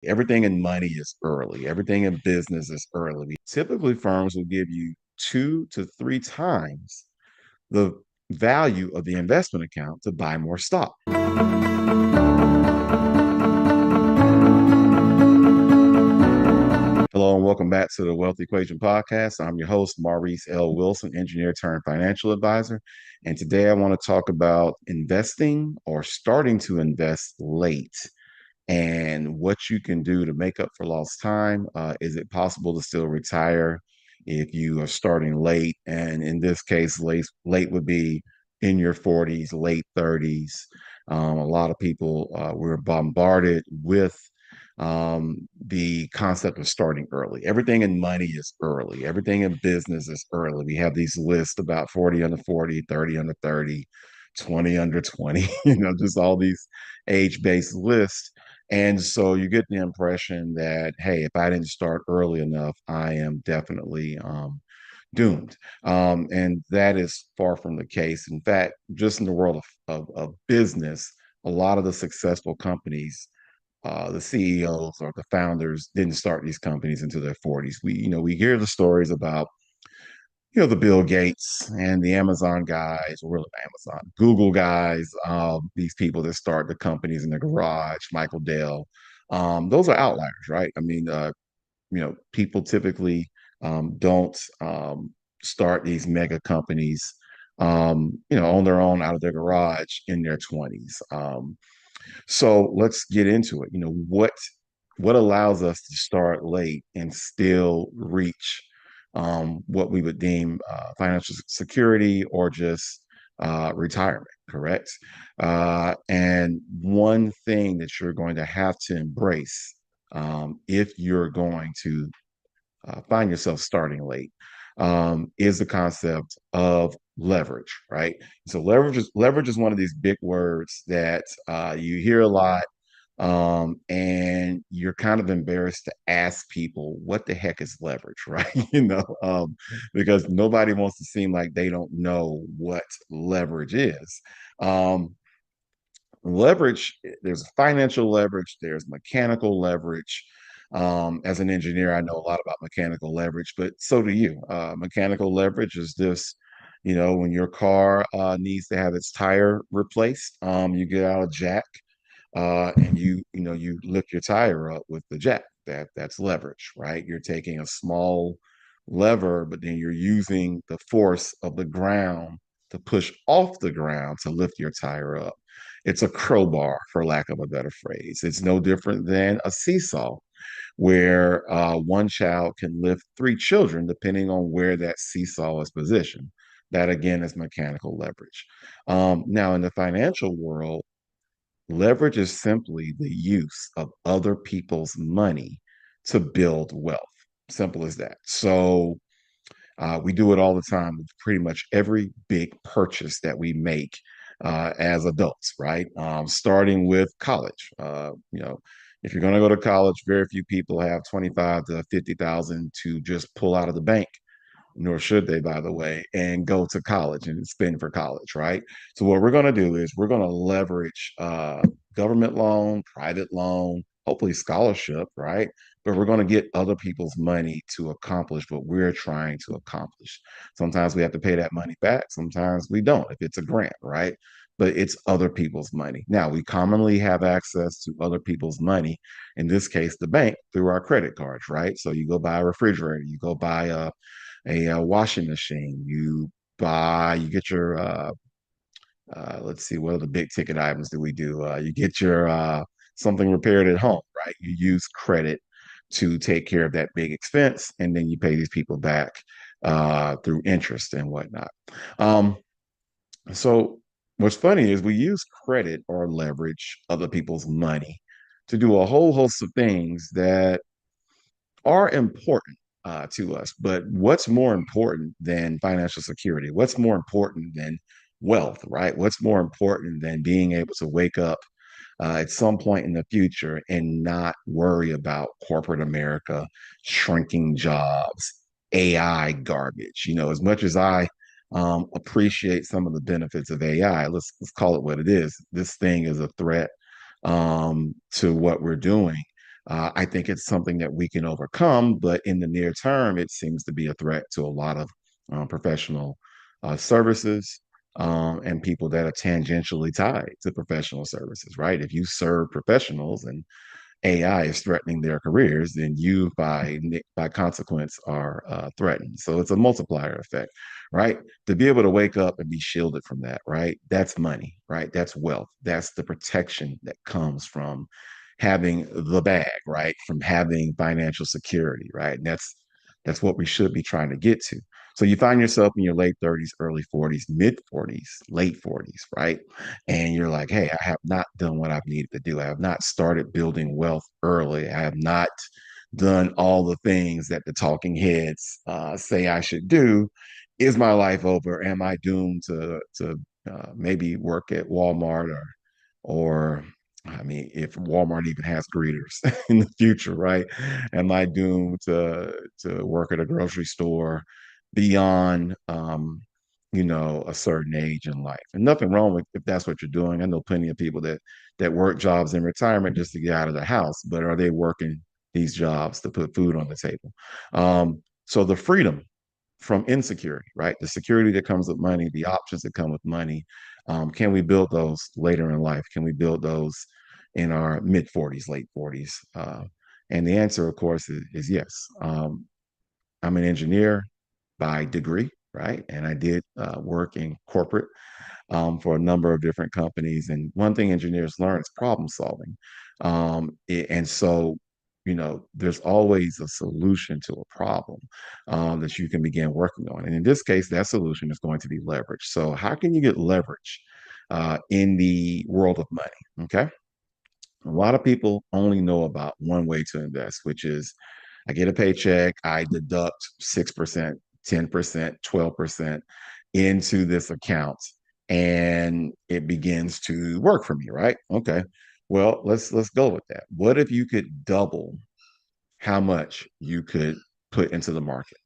Everything in money is early. Everything in business is early. Typically, firms will give you 2 to 3 times the value of the investment account to buy more stock. Hello and welcome back to the Wealth Equation Podcast. I'm your host, Maurice L. Wilson, engineer turned financial advisor. And today I want to talk about investing or starting to invest late and what you can do to make up for lost time. Is it possible to still retire if you are starting late? And in this case, late would be in your 40s, late 30s. A lot of people were bombarded with the concept of starting early. Everything in money is early. Everything in business is early. We have these lists about 40 under 40, 30 under 30, 20 under 20, just all these age-based lists. And so you get the impression that, hey, if I didn't start early enough, I am definitely doomed. And that is far from the case. In fact, just in the world of business, a lot of the successful companies, the CEOs or the founders didn't start these companies into their 40s. We hear the stories about the Bill Gates and the Amazon guys, or really Amazon, Google guys, these people that start the companies in the garage, Michael Dell. Those are outliers, right? I mean, people typically don't start these mega companies, on their own out of their garage in their 20s. So let's get into it. What allows us to start late and still reach what we would deem financial security or just retirement, correct? And one thing that you're going to have to embrace if you're going to find yourself starting late is the concept of leverage, right? So leverage is one of these big words that you hear a lot, and you're kind of embarrassed to ask people what the heck is leverage, right? Because nobody wants to seem like they don't know what leverage is. Um, Leverage, there's financial leverage, there's mechanical leverage. As an engineer, I know a lot about mechanical leverage, but so do you. Mechanical leverage is this, when your car needs to have its tire replaced, you get out a jack, and you lift your tire up with the jack. That's leverage, right? You're taking a small lever, but then you're using the force of the ground to push off the ground to lift your tire up. It's a crowbar, for lack of a better phrase. It's no different than a seesaw, where one child can lift three children, depending on where that seesaw is positioned. That again is mechanical leverage. Now, in the financial world, leverage is simply the use of other people's money to build wealth. Simple as that. So we do it all the time with pretty much every big purchase that we make as adults, right? Starting with college. If you're going to go to college, very few people have 25 to 50,000 to just pull out of the bank, nor should they, by the way, and go to college and spend for college, right? So what we're going to do is we're going to leverage government loan, private loan, hopefully scholarship, right? But we're going to get other people's money to accomplish what we're trying to accomplish. Sometimes we have to pay that money back. Sometimes we don't if it's a grant, right? But it's other people's money. Now, we commonly have access to other people's money, in this case, the bank, through our credit cards, right? So you go buy a refrigerator, you go buy a washing machine. You get your let's see, what are the big ticket items that we do? You get your something repaired at home, right? You use credit to take care of that big expense, and then you pay these people back through interest and whatnot. Um, so what's funny is we use credit or leverage other people's money to do a whole host of things that are important to us. But what's more important than financial security? What's more important than wealth, right? What's more important than being able to wake up at some point in the future and not worry about corporate America, shrinking jobs, AI garbage? As much as I appreciate some of the benefits of AI, let's call it what it is. This thing is a threat to what we're doing. I think it's something that we can overcome, but in the near term, it seems to be a threat to a lot of professional services and people that are tangentially tied to professional services, right? If you serve professionals and AI is threatening their careers, then you, by consequence, are threatened. So it's a multiplier effect, right? To be able to wake up and be shielded from that, right? That's money, right? That's wealth. That's the protection that comes from having the bag, right? From having financial security, right? And that's what we should be trying to get to. So you find yourself in your late 30s, early 40s, mid 40s, late 40s, right? And you're like, hey, I have not done what I've needed to do. I have not started building wealth early. I have not done all the things that the talking heads say I should do. Is my life over? Am I doomed to maybe work at Walmart or I mean, if Walmart even has greeters in the future, right? Am I doomed to work at a grocery store beyond a certain age in life? And nothing wrong with if that's what you're doing. I know plenty of people that work jobs in retirement just to get out of the house, but are they working these jobs to put food on the table? So the freedom from insecurity, right? The security that comes with money, the options that come with money. Can we build those later in life? Can we build those in our mid 40s, late 40s? And the answer, of course, is yes. I'm an engineer by degree, right? And I did work in corporate for a number of different companies. And one thing engineers learn is problem solving. And so, there's always a solution to a problem that you can begin working on. And in this case, that solution is going to be leverage. So, how can you get leverage in the world of money? Okay. A lot of people only know about one way to invest, which is I get a paycheck, I deduct 6%, 10%, 12% into this account, and it begins to work for me, right? Okay. Well, let's go with that. What if you could double how much you could put into the market?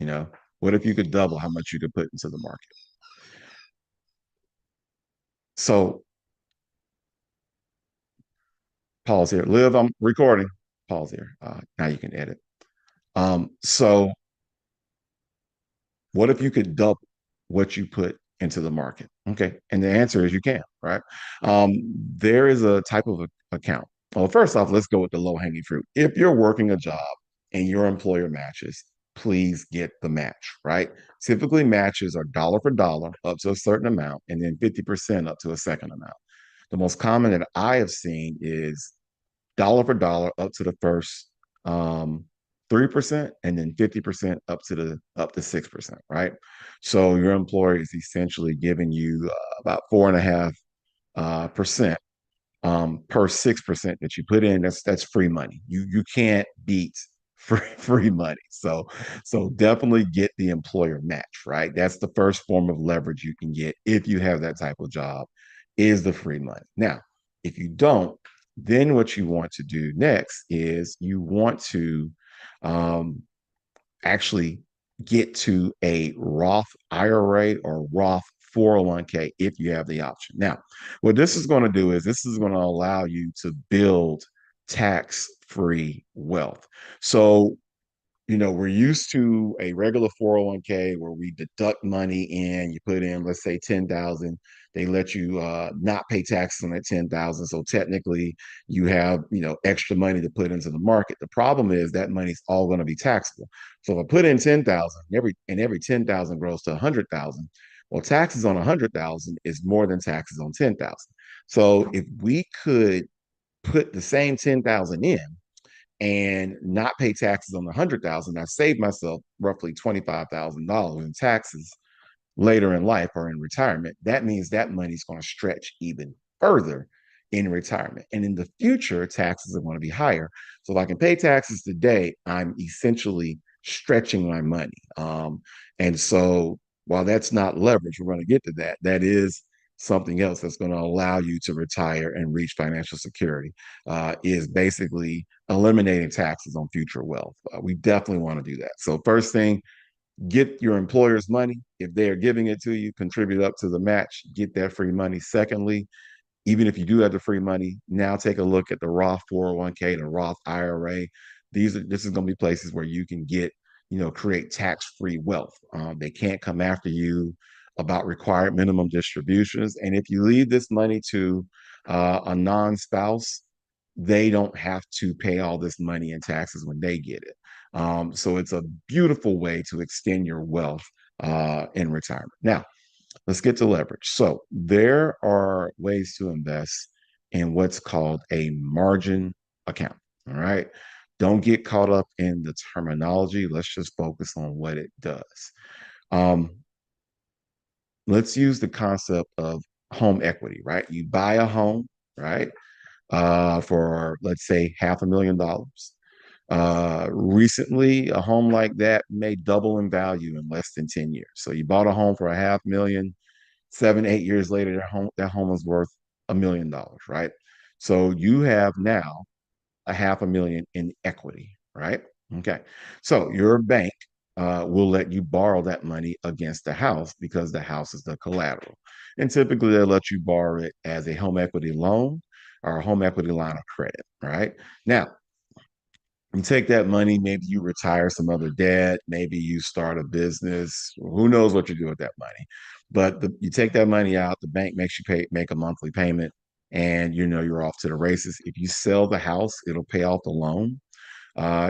You know, what if you could double how much you could put into the market? So pause here. Live, I'm recording. Pause here. Now you can edit. So what if you could double what you put into the market? Okay. And the answer is you can, right? Um, there is a type of account. Well, first off, let's go with the low hanging fruit. If you're working a job and your employer matches, please get the match, right? Typically, matches are dollar for dollar up to a certain amount and then 50% up to a second amount. The most common that I have seen is dollar for dollar up to the first 3% and then 50% up to 6%, right? So your employer is essentially giving you about 4.5% per 6% that you put in. That's free money. You can't beat free money. So definitely get the employer match, right? That's the first form of leverage you can get if you have that type of job, is the free money. Now, if you don't, then what you want to do next is you want to um, actually get to a Roth IRA or Roth 401k if you have the option. Now, what this is going to do is this is going to allow you to build tax free wealth. So we're used to a regular 401k where we deduct money in, you put in, let's say 10,000, they let you not pay taxes on that 10,000. So technically you have, extra money to put into the market. The problem is that money's all going to be taxable. So if I put in 10,000, every 10,000 grows to 100,000. Well, taxes on 100,000 is more than taxes on 10,000. So if we could put the same 10,000 in and not pay taxes on the 100,000, I saved myself roughly $25,000 in taxes later in life or in retirement. That means that money's going to stretch even further in retirement. And in the future, taxes are going to be higher. So if I can pay taxes today, I'm essentially stretching my money. And so while that's not leverage, we're going to get to that. That is something else that's going to allow you to retire and reach financial security, is basically eliminating taxes on future wealth. We definitely want to do that. So first thing, get your employer's money. If they are giving it to you, contribute up to the match, get that free money. Secondly, Even if you do have the free money, now take a look at the Roth 401k, the Roth IRA. This is going to be places where you can get, create tax-free wealth. They can't come after you about required minimum distributions. And if you leave this money to a non-spouse, they don't have to pay all this money in taxes when they get it. So it's a beautiful way to extend your wealth in retirement. Now, let's get to leverage. So there are ways to invest in what's called a margin account. All right. Don't get caught up in the terminology. Let's just focus on what it does. Um, let's use the concept of home equity, right? You buy a home, right? For let's say $500,000. Recently, a home like that may double in value in less than 10 years. So you bought a home for a 500,000, 7, 8 years later, that home is worth $1 million, right? So you have now a 500,000 in equity, right? Okay. So your bank will let you borrow that money against the house because the house is the collateral. And typically they'll let you borrow it as a home equity loan or a home equity line of credit, right? Now, you take that money, maybe you retire some other debt, maybe you start a business, who knows what you do with that money. But you take that money out, the bank makes you make a monthly payment, and you're off to the races. If you sell the house, it'll pay off the loan.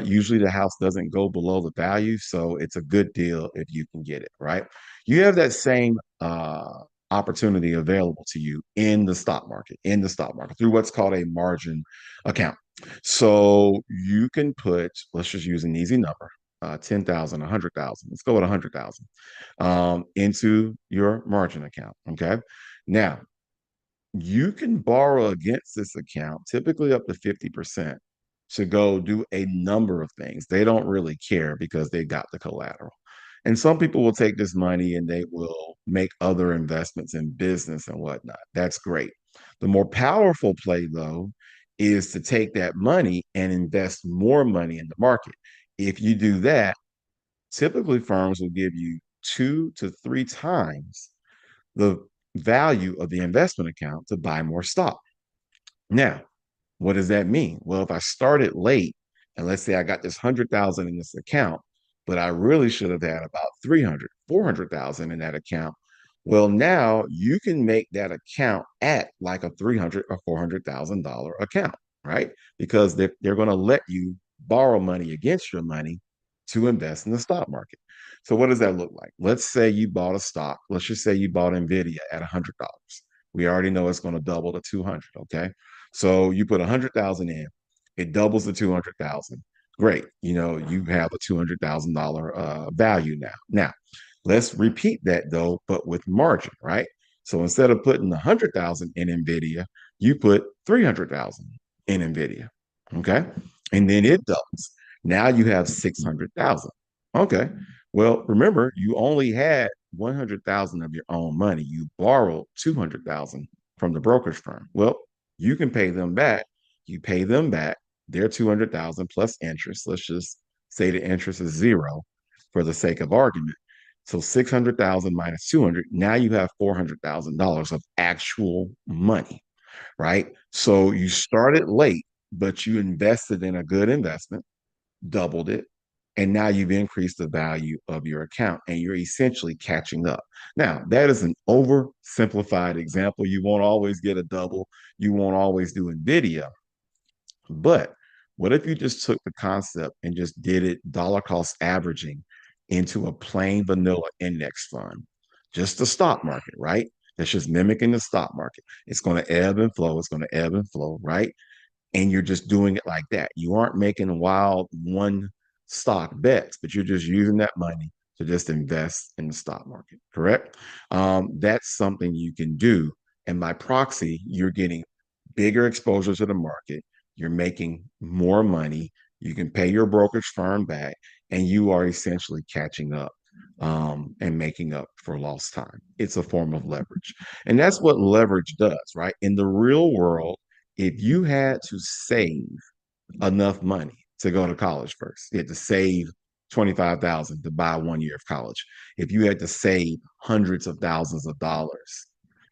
Usually the house doesn't go below the value, so it's a good deal if you can get it, right? You have that same opportunity available to you in the stock market through what's called a margin account. So you can put, let's just use an easy number, 10,000, 100,000. Let's go with 100,000 into your margin account. Okay. Now, you can borrow against this account, typically up to 50%, to go do a number of things. They don't really care because they got the collateral. And some people will take this money and they will make other investments in business and whatnot. That's great. The more powerful play, though, is to take that money and invest more money in the market. If you do that, typically firms will give you 2 to 3 times the value of the investment account to buy more stock. Now, what does that mean? Well, if I started late and let's say I got this 100,000 in this account, but I really should have had about 300, 400,000 in that account. Well, now you can make that account at like a 300 or $400,000 account, right? Because they're going to let you borrow money against your money to invest in the stock market. So what does that look like? Let's say you bought a stock. Let's just say you bought Nvidia at $100. We already know it's going to double to 200. Okay. So you put 100,000 in, it doubles to 200,000. Great. You have a $200,000 value now. Now, let's repeat that though, but with margin, right? So instead of putting 100,000 in Nvidia, you put 300,000 in Nvidia. Okay. And then it doubles. Now you have 600,000. Okay. Well, remember, you only had 100,000 of your own money. You borrowed 200,000 from the brokerage firm. Well, you can pay them back. You pay them back their 200,000 plus interest. Let's just say the interest is zero for the sake of argument. So 600,000 minus 200, now you have $400,000 of actual money, right? So you started late, but you invested in a good investment, doubled it, and now you've increased the value of your account and you're essentially catching up. Now, that is an oversimplified example. You won't always get a double, you won't always do NVIDIA. But what if you just took the concept and just did it dollar cost averaging into a plain vanilla index fund? Just the stock market, right? That's just mimicking the stock market. It's going to ebb and flow. It's going to ebb and flow, right? And you're just doing it like that. You aren't making wild one stock bets, but you're just using that money to just invest in the stock market, correct? That's something you can do. And by proxy, you're getting bigger exposure to the market. You're making more money. You can pay your brokerage firm back, and you are essentially catching up and making up for lost time. It's a form of leverage. And that's what leverage does, right? In the real world, if you had to save enough money to go to college first, you had to save 25,000 to buy 1 year of college. If you had to save hundreds of thousands of dollars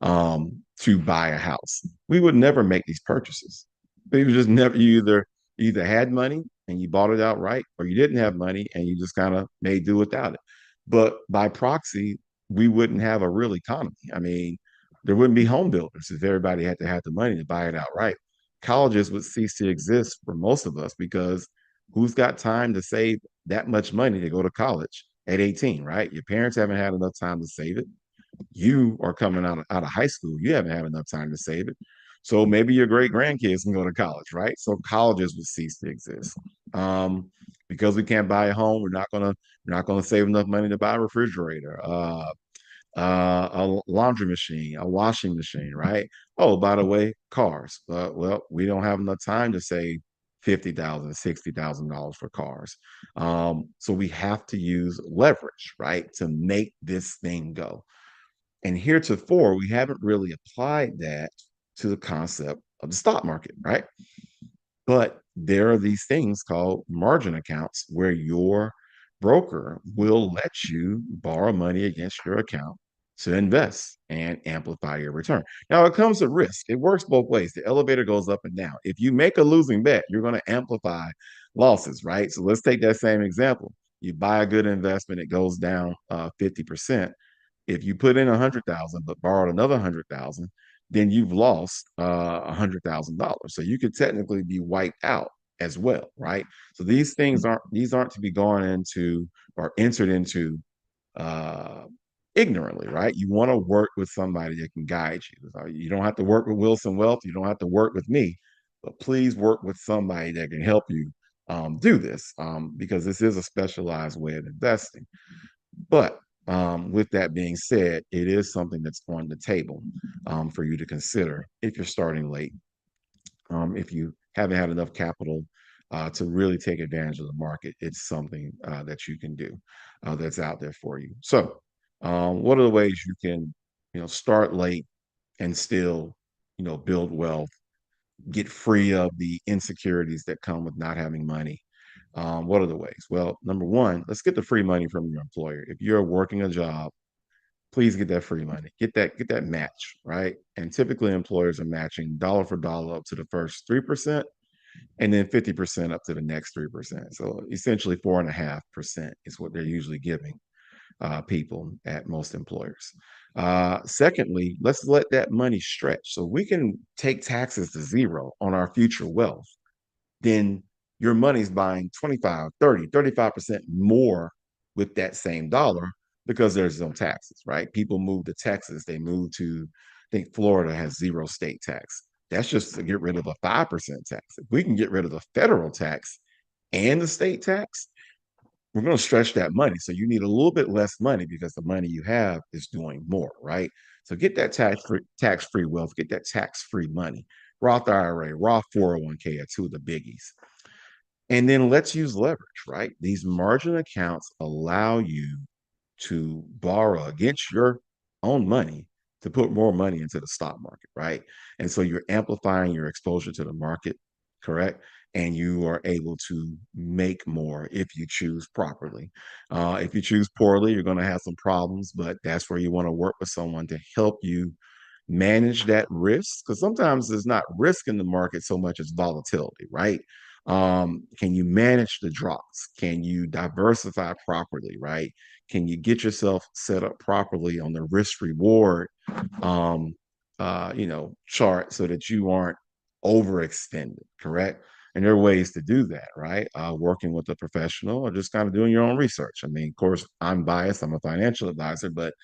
to buy a house. We would never make these purchases. We would just never. You either had money and you bought it outright, or you didn't have money and you just kind of made do without it. But by proxy, we wouldn't have a real economy. I mean, there wouldn't be home builders if everybody had to have the money to buy it outright. Colleges would cease to exist for most of us because who's got time to save that much money to go to college at 18, right? Your parents haven't had enough time to save it. You are coming out of high school. You haven't had enough time to save it. So maybe your great grandkids can go to college, right? So colleges would cease to exist. Um, because we can't buy a home, we're not gonna save enough money to buy a refrigerator, a laundry machine, a washing machine, right? Oh, by the way, cars. Well, we don't have enough time to save $50,000, $60,000 for cars. So we have to use leverage, right, to make this thing go. And heretofore, we haven't really applied that to the concept of the stock market, right? But there are these things called margin accounts where your broker will let you borrow money against your account to invest and amplify your return. Now, it comes at risk. It works both ways. The elevator goes up and down. If you make a losing bet, you're going to amplify losses, right? So let's take that same example. You buy a good investment, it goes down 50%. If you put in 100,000 but borrowed another 100,000, then you've lost $100,000. So you could technically be wiped out as well, right? So these aren't to be gone into or entered into uh, ignorantly, right? You want to work with somebody that can guide you. You don't have to work with Wilson Wealth. You don't have to work with me, but please work with somebody that can help you do this because this is a specialized way of investing. But with that being said, it is something that's on the table for you to consider if you're starting late, if you haven't had enough capital to really take advantage of the market. It's something that you can do that's out there for you. So, what are the ways you can, start late and still, build wealth, get free of the insecurities that come with not having money? What are the ways? Well, number one, let's get the free money from your employer. If you're working a job, please get that free money. Get that match, right? And typically employers are matching dollar for dollar up to the first 3% and then 50% up to the next 3%. So essentially 4.5% is what they're usually giving people at most employers. Secondly, let's let that money stretch so we can take taxes to zero on our future wealth. Then your money's buying 25, 30, 35% more with that same dollar because there's no taxes, right? People move to Texas, they move to, I think Florida has zero state tax. That's just to get rid of a 5% tax. If we can get rid of the federal tax and the state tax, we're going to stretch that money. So you need a little bit less money because the money you have is doing more, right? So get that tax free wealth, get that tax free money. Roth IRA, Roth 401k are two of the biggies. And then let's use leverage, right? These margin accounts allow you to borrow against your own money to put more money into the stock market, right? And so you're amplifying your exposure to the market, correct? And you are able to make more if you choose properly. If you choose poorly, you're going to have some problems, but that's where you want to work with someone to help you manage that risk because sometimes there's not risk in the market so much as volatility, right? Can you manage the drops? Can you diversify properly, right? Can you get yourself set up properly on the risk reward um, chart so that you aren't overextended, correct? And there are ways to do that, right? Working with a professional or just kind of doing your own research. I mean, of course, I'm biased. I'm a financial advisor, but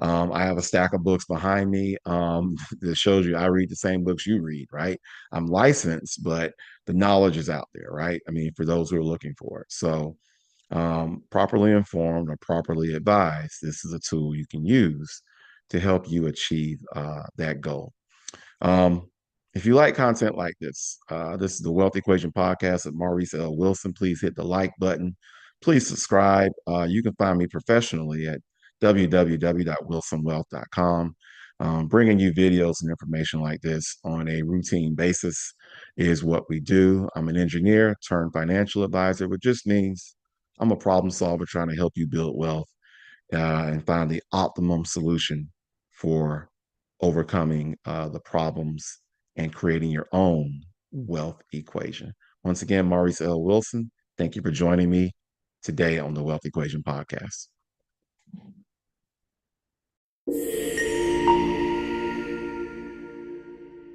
I have a stack of books behind me that shows you I read the same books you read, right? I'm licensed, but the knowledge is out there, right? I mean, for those who are looking for it. So, properly informed or properly advised, this is a tool you can use to help you achieve that goal. Um, if you like content like this is the Wealth Equation Podcast of Maurice L. Wilson. Please hit the like button. Please subscribe. You can find me professionally at www.wilsonwealth.com. Bringing you videos and information like this on a routine basis is what we do. I'm an engineer turned financial advisor, which just means I'm a problem solver trying to help you build wealth and find the optimum solution for overcoming the problems and creating your own wealth equation. Once again, Maurice L. Wilson, thank you for joining me today on the Wealth Equation Podcast.